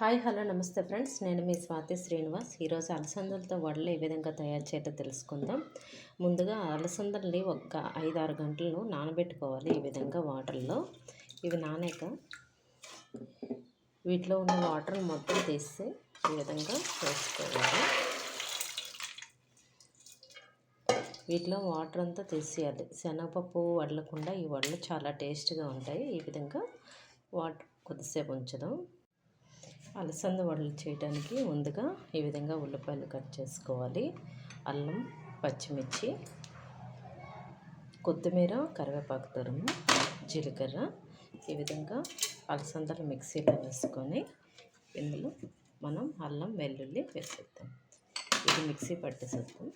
Hi hello నమస్తే friends, నేను మీ స్వాతి శ్రీనివాస్. ఈరోజు అలసందలతో వడలు ఏ విధంగా తయారు చేయాలో తెలుసుకుందాం. ముందుగా అలసందల్ని ఒక 5-6 గంటలు నానబెట్టుకోవాలి. ఈ విధంగా వాటర్లో ఇవి నానాక వీటిలో ఉన్న వాటర్ మొత్తం తీసి ఈ విధంగా వేసుకోవాలి. వీటిలో వాటర్ అంతా తీసేయాలి. శనగపప్పు వడలకుండా ఈ వడలు చాలా టేస్ట్గా ఉంటాయి. ఈ విధంగా వాటర్ కొద్దిసేపు ఉంచడం. అలసంద వడలు చేయడానికి ముందుగా ఈ విధంగా ఉల్లిపాయలు కట్ చేసుకోవాలి. అల్లం, పచ్చిమిర్చి, కొత్తిమీర, కరివేపాకు తురుము, జీలకర్ర ఈ విధంగా అలసందలు మిక్సీలో వేసుకొని ఇందులో మనం అల్లం వెల్లుల్లి వేసేద్దాం. ఇది మిక్సీ పట్టేసేద్దాం.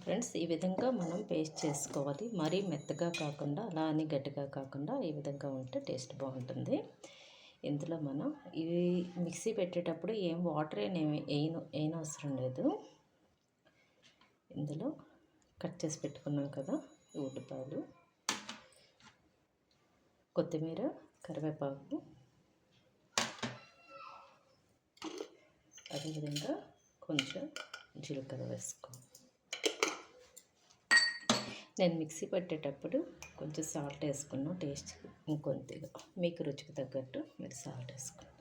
ఫ్రెండ్స్, ఈ విధంగా మనం పేస్ట్ చేసుకోవాలి. మరీ మెత్తగా కాకుండా అలా అని గట్టిగా కాకుండా ఈ విధంగా ఉంటే టేస్ట్ బాగుంటుంది. ఇందులో మనం ఇవి మిక్సీ పెట్టేటప్పుడు ఏం వాటర్ వేయనవసరం లేదు. ఇందులో కట్ చేసి పెట్టుకున్నాం కదా ఉల్లిపాయలు, కొత్తిమీర, కరివేపాకు, అదేవిధంగా కొంచెం జీలకర్ర వేసుకోవాలి. నేను మిక్సీ పట్టేటప్పుడు కొంచెం సాల్ట్ వేసుకున్నాను. టేస్ట్ ఇంకొంతిగా మీకు రుచికి తగ్గట్టు మీరు సాల్ట్ వేసుకోండి.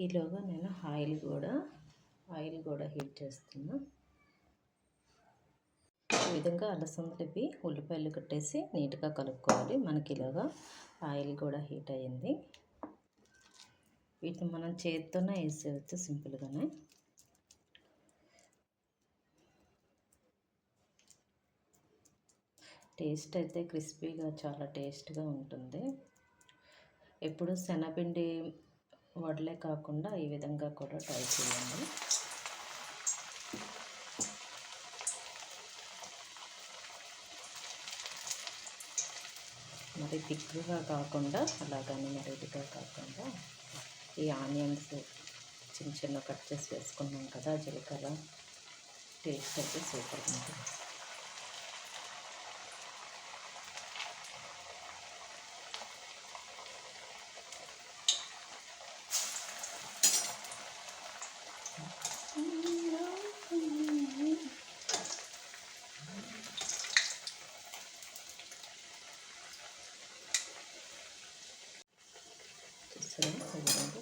ఈలోగా నేను ఆయిల్ కూడా హీట్ చేస్తున్నా. ఈ విధంగా అలసందలు ఇవి ఉల్లిపాయలు కట్టేసి నీట్గా కలుపుకోవాలి. మనకి ఇలాగా ఆయిల్ కూడా హీట్ అయ్యింది. వీటిని మనం చేత్తోనే వేసేయచ్చు సింపుల్గానే. టేస్ట్ అయితే క్రిస్పీగా చాలా టేస్ట్గా ఉంటుంది. ఎప్పుడు శనగపిండి వడలే కాకుండా ఈ విధంగా కూడా ట్రై చేయండి. మరి థిక్గా కాకుండా అలాగని మరి ఇదిగా కాకుండా ఈ ఆనియన్స్ చిన్న చిన్న కట్ చేసి వేసుకున్నాం కదా, జీలకర్ర, టేస్ట్ అయితే సూపర్గా ఉంటుంది.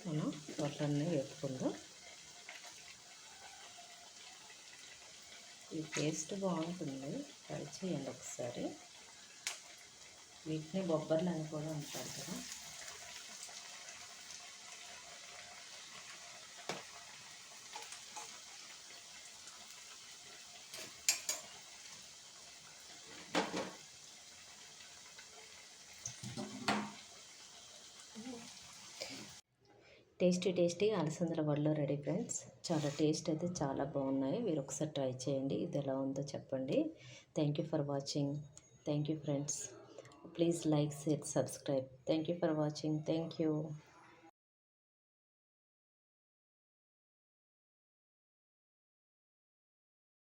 మనం వడ్లన్నీ వేపుకుందాం. ఈ టేస్ట్ బాగుంటుంది, ట్రై చేయండి ఒకసారి. వీటిని బొబ్బర్లు అని కూడా ఉంటారు కదా. టేస్టీ అలసందల వడలు రెడీ ఫ్రెండ్స్. చాలా టేస్ట్ అయితే చాలా బాగున్నాయి. మీరు ఒకసారి ట్రై చేయండి. ఇది ఎలా ఉందో చెప్పండి. Thank you for watching. Thank you friends. Please like, share, subscribe. Thank you for watching. Thank you.